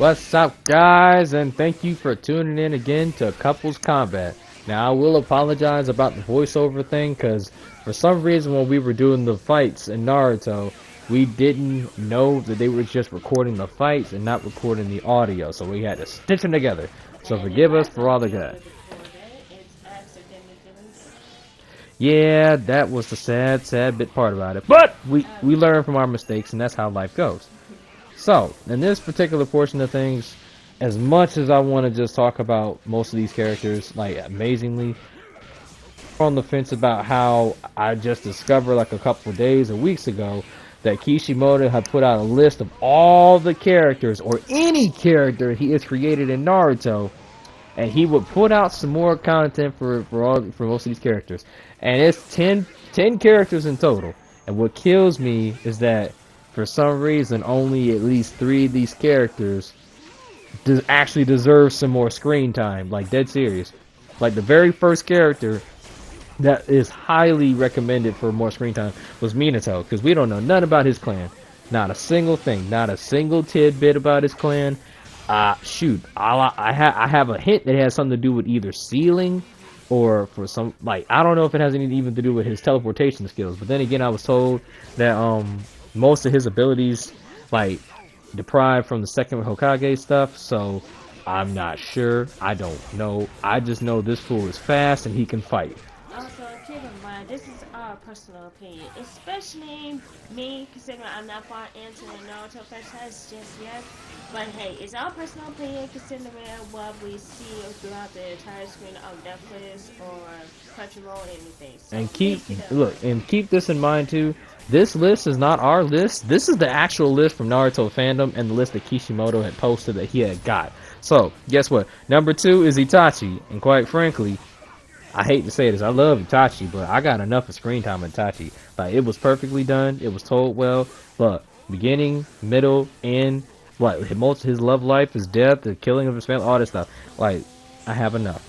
What's up, guys, and thank you for tuning in again to Couples Combat. Now, I will apologize about the voiceover thing, because for some reason when we were doing the fights in Naruto, we didn't know that they were just recording the fights and not recording the audio, so we had to stitch them together. So forgive us for all of that. Yeah, that was the sad bit part about it. But we learn from our mistakes, and that's how life goes. So, in this particular portion of things, as much as I want to just talk about most of these characters, like, amazingly, I'm on the fence about how I just discovered, like, a couple of days or weeks ago, that Kishimoto had put out a list of all the characters, or any character he has created in Naruto, and he would put out some more content for most of these characters. And it's 10 characters in total. And what kills me is that for some reason only at least 3 of these characters actually deserve some more screen time, like dead serious. Like the very first character that is highly recommended for more screen time was Minato, because we don't know nothing about his clan. Not a single thing, not a single tidbit about his clan. Shoot, I have a hint that it has something to do with either sealing, or for some, like, I don't know if it has anything even to do with his teleportation skills. But then again, I was told that most of his abilities, like, deprived from the second Hokage stuff. So I'm not sure. I don't know. I just know this fool is fast and he can fight. Also, keep in mind, this is our personal opinion, especially me, considering I'm not far into the Naruto franchise just yet. But hey, it's our personal opinion, considering what we see throughout the entire screen of Netflix or Crunchyroll or anything. So And please keep that in mind. keep this in mind too. This list is not our list. This is the actual list from Naruto Fandom and the list that Kishimoto had posted that he had got. So guess what? Number 2 is Itachi, and quite frankly, I hate to say this, I love Itachi, but I got enough of screen time with Itachi. Like, it was perfectly done, it was told well, but beginning, middle, end, what, most of his love life, his death, the killing of his family, all this stuff. Like, I have enough.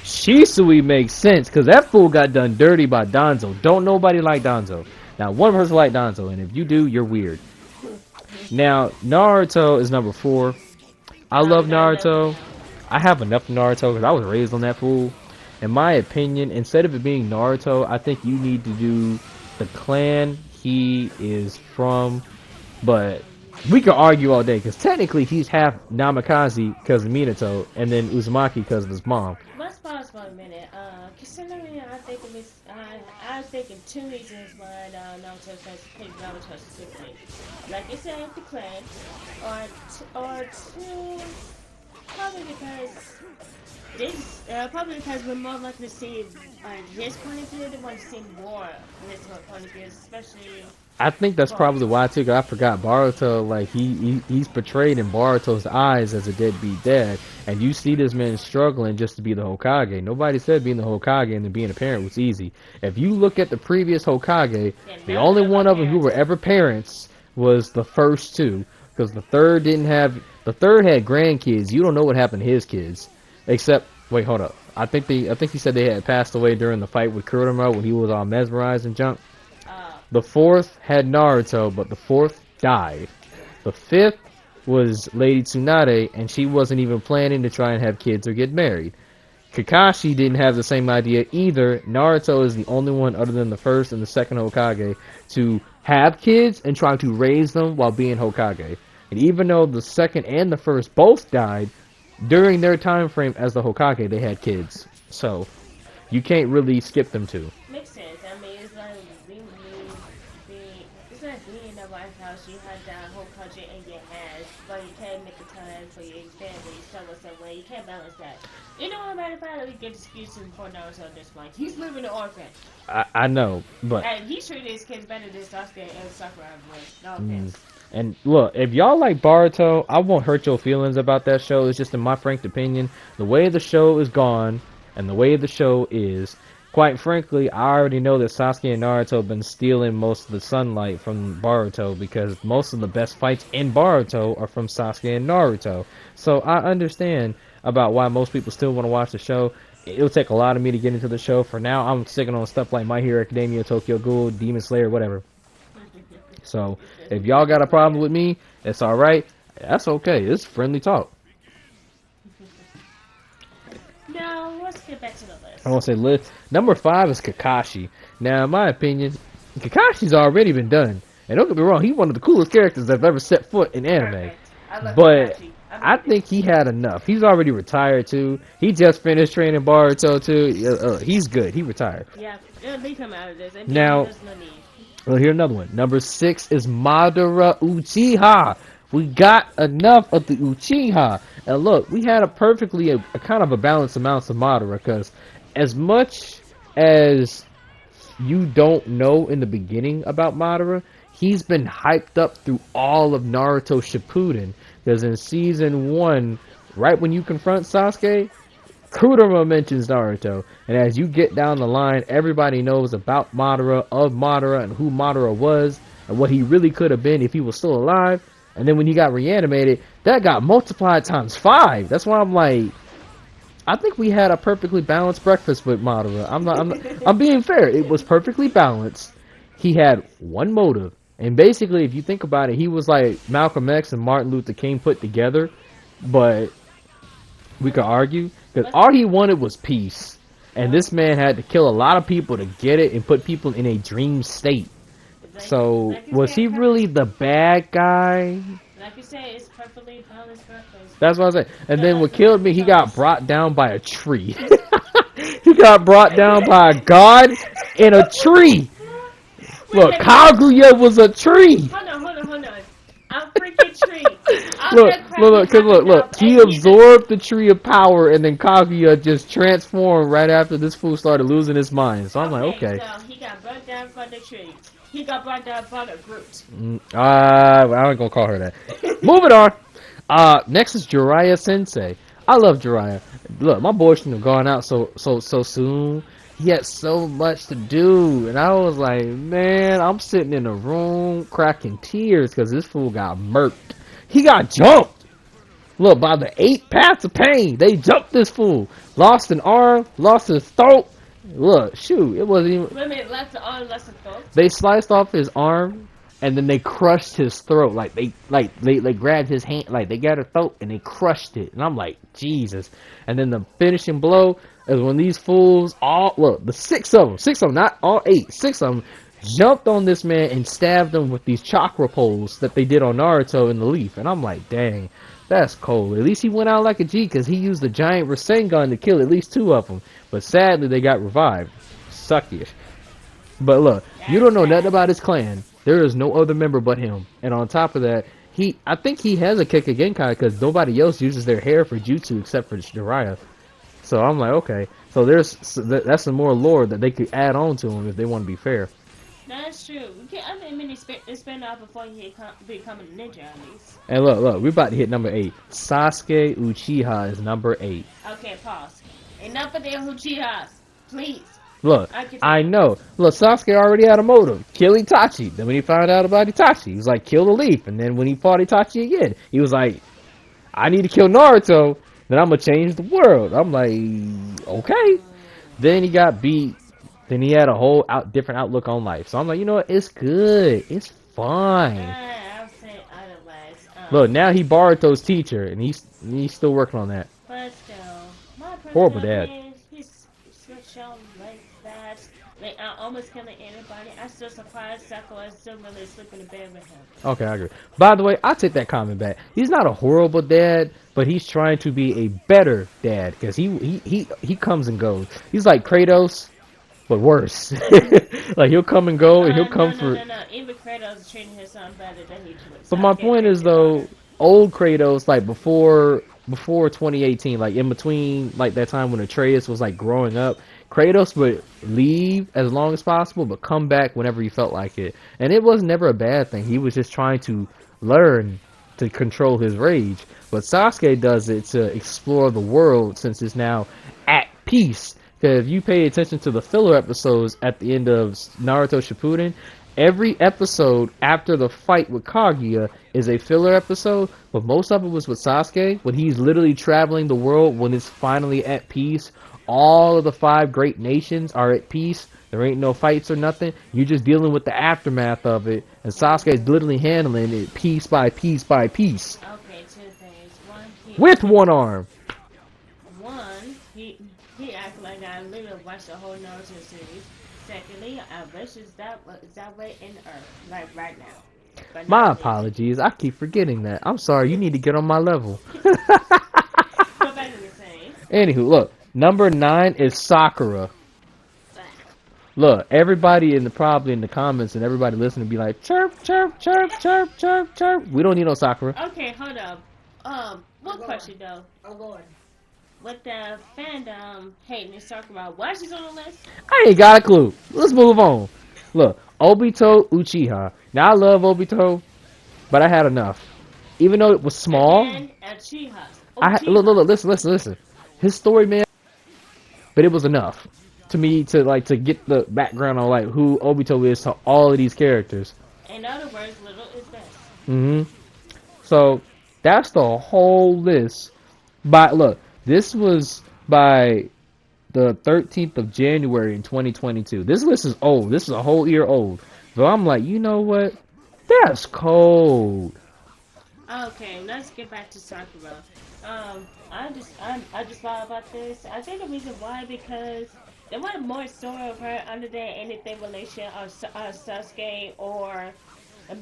Shisui makes sense, because that fool got done dirty by Danzo. Don't nobody like Danzo. Now, one person like Danzo, and if you do, you're weird. Now, Naruto is number 4. I No, love you got enough Naruto. now. I have enough of Naruto, because I was raised on that fool. In my opinion, instead of it being Naruto, I think you need to do the clan he is from. But we could argue all day, because technically he's half Namikaze because of Minato, and then Uzumaki because of his mom. Let's pause for a minute. Considering I think of this, I was thinking 2 reasons why Naruto says pick Naruto specifically. Like you said, the clan, or two, probably because probably because we're more likely to see his point of view than want to see more of his point of view, especially I think that's probably Boruto. why too. 'Cause I forgot Boruto. Like he's portrayed in Boruto's eyes as a deadbeat dad, and you see this man struggling just to be the Hokage. Nobody said being the Hokage and then being a parent was easy. If you look at the previous Hokage, Yeah, the none only of them one are of them who were parents. ever parents was the first 2, because the third didn't have. The third had grandkids. You don't know what happened to his kids, except wait, hold up. I think he said they had passed away during the fight with Kurama when he was all mesmerized and junk. Uh, The 4th had Naruto, but the 4th died. The 5th was Lady Tsunade, and she wasn't even planning to try and have kids or get married. Kakashi didn't have the same idea either. Naruto is the only one other than the first and the second Hokage to have kids and try to raise them while being Hokage. And even though the second and the first both died, during their time frame as the Hokage, they had kids. So, you can't really skip them two. Makes sense. I mean, it's like being it's like being in the White House. You had that whole country in your hands, but you can't make the time for your family. Some way you can't balance that. You know what, matter of fact, we get excuses for Naruto at this point. He's living an orphan, I know, but and he treated his kids better than Sasuke and Sakura would. No mm, offense. and look, if y'all like Boruto, I won't hurt your feelings about that show. It's just in my frank opinion, the way the show is gone and the way the show is, quite frankly, I already know that Sasuke and Naruto have been stealing most of the sunlight from Boruto, because most of the best fights in Boruto are from Sasuke and Naruto. So I understand about why most people still want to watch the show. It'll take a lot of me to get into the show. For now, I'm sticking on stuff like My Hero Academia, Tokyo Ghoul, Demon Slayer, whatever. So if y'all got a problem with me, it's alright. That's okay. It's friendly talk. Now let's get back to the I list. want to say list number 5 is Kakashi. Now, in my opinion, Kakashi's already been done. And don't get me wrong, he's one of the coolest characters I've ever set foot in anime. Perfect. I love But Kakashi. I I really do. think he had enough. He's already retired too. He just finished training Boruto too. He's good. He retired. Yeah, leave him out of this. Now, There's no need. well, here's another one. Number 6 is Madara Uchiha. We got enough of the Uchiha. And look, we had a kind of a balanced amount of Madara because as much as you don't know in the beginning about Madara, he's been hyped up through all of Naruto Shippuden. Because in season 1, right when you confront Sasuke, Kurama mentions Naruto, and as you get down the line, everybody knows about Madara, of Madara, and who Madara was, and what he really could have been if he was still alive. And then when he got reanimated, that got multiplied times 5. That's why I'm like, I think we had a perfectly balanced breakfast with Madara. I'm being fair. It was perfectly balanced. He had one motive, and basically, if you think about it, he was like Malcolm X and Martin Luther King put together, but we could argue because all he wanted was peace, and this man had to kill a lot of people to get it and put people in a dream state. So was he really the bad guy? Like you said, it's perfectly balanced breakfast. That's what I said. And then what killed me, he got brought down by a tree. He got brought down by a god in a tree. Look, Kaguya was a tree. Hold on. I'm freaking tree. Look. He absorbed the tree of power, and then Kaguya just transformed right after this fool started losing his mind. So I'm like, okay. So he got brought down from the tree. He got brought down by the Groot. I ain't gonna call her that. Moving on. Next is Jiraiya Sensei. I love Jiraiya. Look, my boy shouldn't have gone out so soon. He had so much to do, and I was like, man, I'm sitting in a room cracking tears because this fool got murked. He got jumped. Look, by the 8 paths of pain, they jumped this fool. Lost an arm, lost his throat. Look, shoot, it wasn't even. Wait a minute, left the arm, left the throat. They sliced off his arm, and then they crushed his throat. They grabbed his hand, like they got his throat, and they crushed it. And I'm like, Jesus. And then the finishing blow is when these fools the 6 of them, not all 8, 6 of them jumped on this man and stabbed him with these chakra poles that they did on Naruto in the leaf. And I'm like, dang, that's cold. At least he went out like a G because he used the giant Rasengan to kill at least 2 of them. But sadly, they got revived. Suckish. But look, you don't know nothing about his clan. There is no other member but him. And on top of that, I think he has a Genkai because nobody else uses their hair for jutsu except for Jiraiya. So I'm like, okay. So that's some more lore that they could add on to him if they want to be fair. That's true. I mean, spend out before he become a ninja at least. And look, we're about to hit number 8. Sasuke Uchiha is number 8. Okay, pause. Enough of the Uchihas, please. Look, I know. Look, Sasuke already had a motive. Kill Itachi. Then when he found out about Itachi, he was like, kill the leaf. And then when he fought Itachi again, he was like, I need to kill Naruto. Then I'm going to change the world. I'm like, okay. Then he got beat. Then he had a whole different outlook on life. So I'm like, you know what? It's good. It's fine. I'll say otherwise. Look, now he Boruto's teacher, and he's still working on that. But still, my Horrible dad. He's switched out like that. Like, almost killing anybody. I'm still surprised Sako is still really sleeping in bed with him. Okay, I agree. By the way, I take that comment back. He's not a horrible dad, but he's trying to be a better dad because he comes and goes. He's like Kratos, but worse. Like he'll come and go, and he'll come for. No. Even Kratos is treating his son better than he treats. But my point is though, old Kratos, like before 2018, like in between like that time when Atreus was like growing up, Kratos would leave as long as possible, but come back whenever he felt like it. And it was never a bad thing. He was just trying to learn to control his rage. But Sasuke does it to explore the world since it's now at peace. Because if you pay attention to the filler episodes at the end of Naruto Shippuden, every episode after the fight with Kaguya is a filler episode, but most of it was with Sasuke, when he's literally traveling the world when it's finally at peace. All of the 5 great nations are at peace. There ain't no fights or nothing. You're just dealing with the aftermath of it, and Sasuke's literally handling it piece by piece by piece. Okay, with one arm. One, he acted like I literally watched the whole Naruto series. Secondly, I wish is that way in Earth, like right now. But My not really. apologies. I keep forgetting that. I'm sorry. You need to get on my level. Go back to the same. Anywho, look. Number 9 is Sakura. But, Look, everybody in the probably in the comments and everybody listening be like, chirp, chirp, chirp, chirp, chirp, chirp. We don't need no Sakura. okay, hold up. One question though. I'm going. With the fandom hating and talking about why she's on the list. I ain't got a clue. Let's move on. Look, Obito Uchiha. Now I love Obito, but I had enough. Even though it was small, And Uchiha. look, listen. His story, man, but it was enough to me to get the background on like who Obito is to all of these characters. In other words, little is best. So that's the whole list. But look, this was by the 13th of January in 2022. This list is old. This is a whole year old. So I'm like, you know what? That's cold. Okay, let's get back to Sakura. I just thought about this. I think the reason why because they wanted more story of her other than anything relation of Sasuke or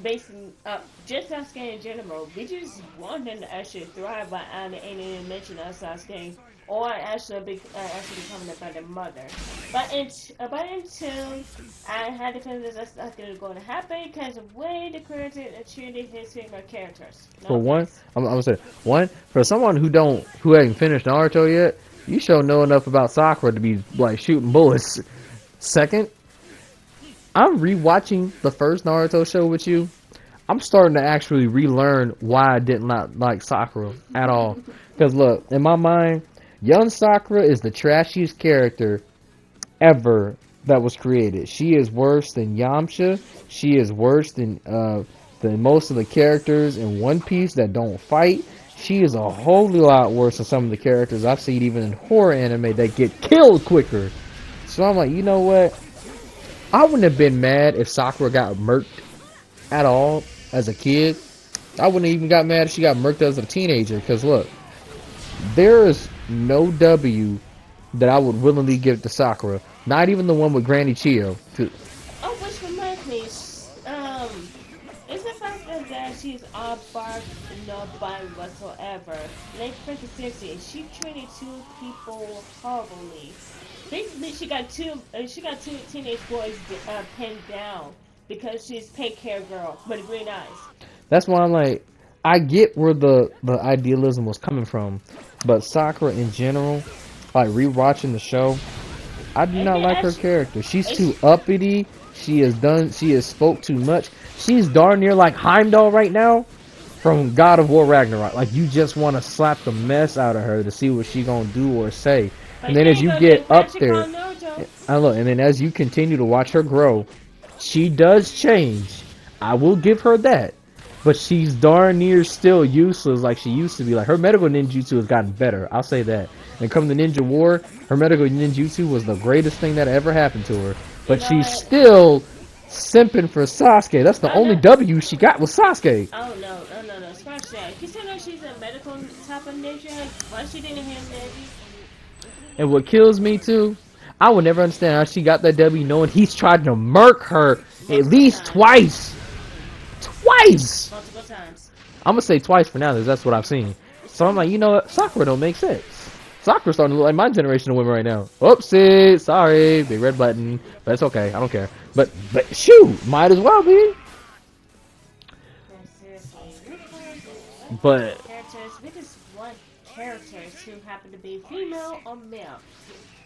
basing just Sasuke in general. We just want them to actually thrive by any mention of Sasuke or actually becoming a better mother. But until I had the feeling that's not going to happen because of way the creator and treated his female characters. No For one, offense. I'm gonna say one for someone who hasn't finished Naruto yet. You sure know enough about Sakura to be like shooting bullets. Second, I'm rewatching the first Naruto show with you. I'm starting to actually relearn why I did not like Sakura at all. Because look, in my mind, young Sakura is the trashiest character ever that was created. She is worse than Yamcha. She is worse than most of the characters in One Piece that don't fight. She is a whole lot worse than some of the characters I've seen even in horror anime that get killed quicker. So I'm like, you know what? I wouldn't have been mad if Sakura got murked at all as a kid. I wouldn't have even got mad if she got murked as a teenager. Because look, there is no W that I would willingly give to Sakura. Not even the one with Granny Chio. Oh, which reminds me, it's the fact that she's all bark and no bite whatsoever. Like Frankie Simpson, she treated two people horribly. Basically, she got two teenage boys pinned down because she's pay care girl with green eyes. That's why I'm like, I get where the idealism was coming from. But Sakura in general, like rewatching the show, I do not like her character. She's too uppity. She has spoke too much. She's darn near like Heimdall right now from God of War Ragnarok. Like you just want to slap the mess out of her to see what she gonna do or say. And then as you get up there, and then as you continue to watch her grow, she does change. I will give her that. But she's darn near still useless like she used to be. Like her medical ninjutsu has gotten better. I'll say that. And come the Ninja War, her medical ninjutsu was the greatest thing that ever happened to her. But she's still simping for Sasuke. That's the only W she got with Sasuke. Oh no. Scratch that. Considering she's a medical type of ninja, why she didn't have Navy? And what kills me too, I will never understand how she got that W knowing he's tried to murk her at least twice. Multiple times. I'm gonna say twice for now because that's what I've seen. So I'm like, you know what? Sakura don't make sense. Sakura's starting to look like my generation of women right now. Oopsie, sorry, big red button, but it's okay. I don't care. But shoot, might as well be. But Characters, we just want characters who happen to be female or male.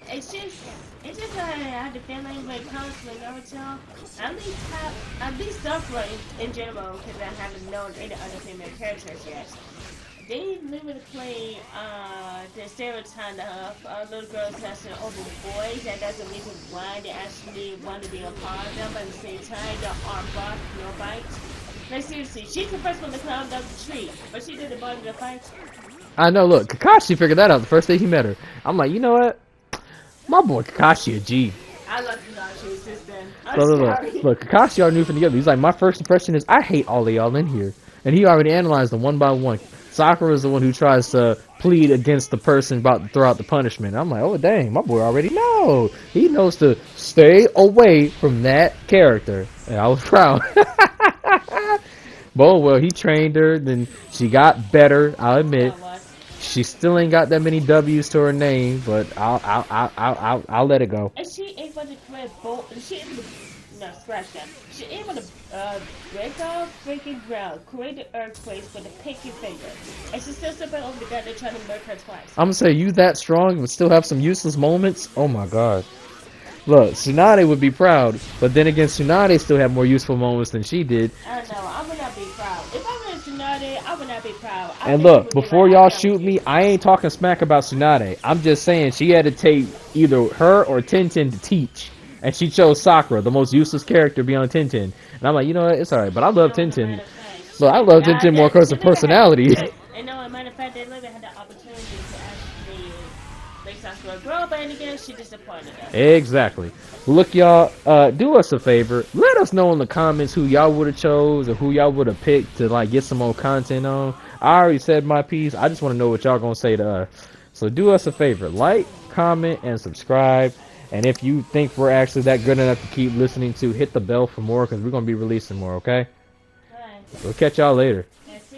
It's just that I had the feeling when it comes to Naruto, at least Sakura in general, because I haven't known any other female characters yet. They literally play the stereotype of little girls lasting over boys, and that's the reason why they actually want to be a part of them, but at the same time, they aren't bark, no bite. Like seriously, she's the first one to climb up the tree, but she did the bottom of the fight. I know, look, Kakashi figured that out the first day he met her. I'm like, you know what? My boy Kakashi a G. I love Kakashi since then. Look, Kakashi already knew from together. He's like, my first impression is I hate all of y'all in here. And he already analyzed them one by one. Sakura's the one who tries to plead against the person about to throw out the punishment. I'm like, oh dang, my boy already know. He knows to stay away from that character. And I was proud. But oh well, he trained her, then she got better, I'll admit. Now what? She still ain't got that many W's to her name, but I'll let it go. And she able to create both. She able to no scratch that. She able to break off freaking ground, create the earthquakes with a pinky finger, and she's still sitting over the guy that trying to murder her twice. I'm gonna say you that strong, but still have some useless moments. Oh my god. Look, Tsunade would be proud, but then again, Tsunade still had more useful moments than she did. I know. I would not be proud. If I was Tsunade, I would not be proud. I And think it look, would be before like, y'all I'm done shoot with me, you. I ain't talking smack about Tsunade. I'm just saying she had to take either her or Tintin to teach. And she chose Sakura, the most useless character beyond Tintin. And I'm like, you know what, it's alright, but I love No, as a Tintin. matter of fact, Look, I love Tintin more because she of never had. personality. And no, as a matter of fact, they never had the opportunity to actually make Sakura grow. But then again, she disappointed us. Exactly. Look, y'all, do us a favor. Let us know in the comments who y'all would have chose or who y'all would have picked to like get some more content on. I already said my piece. I just want to know what y'all gonna say to us. So do us a favor, like, comment, and subscribe. And if you think we're actually that good enough to keep listening to, hit the bell for more because we're gonna be releasing more. Okay? Alright. We'll catch y'all later. Yes.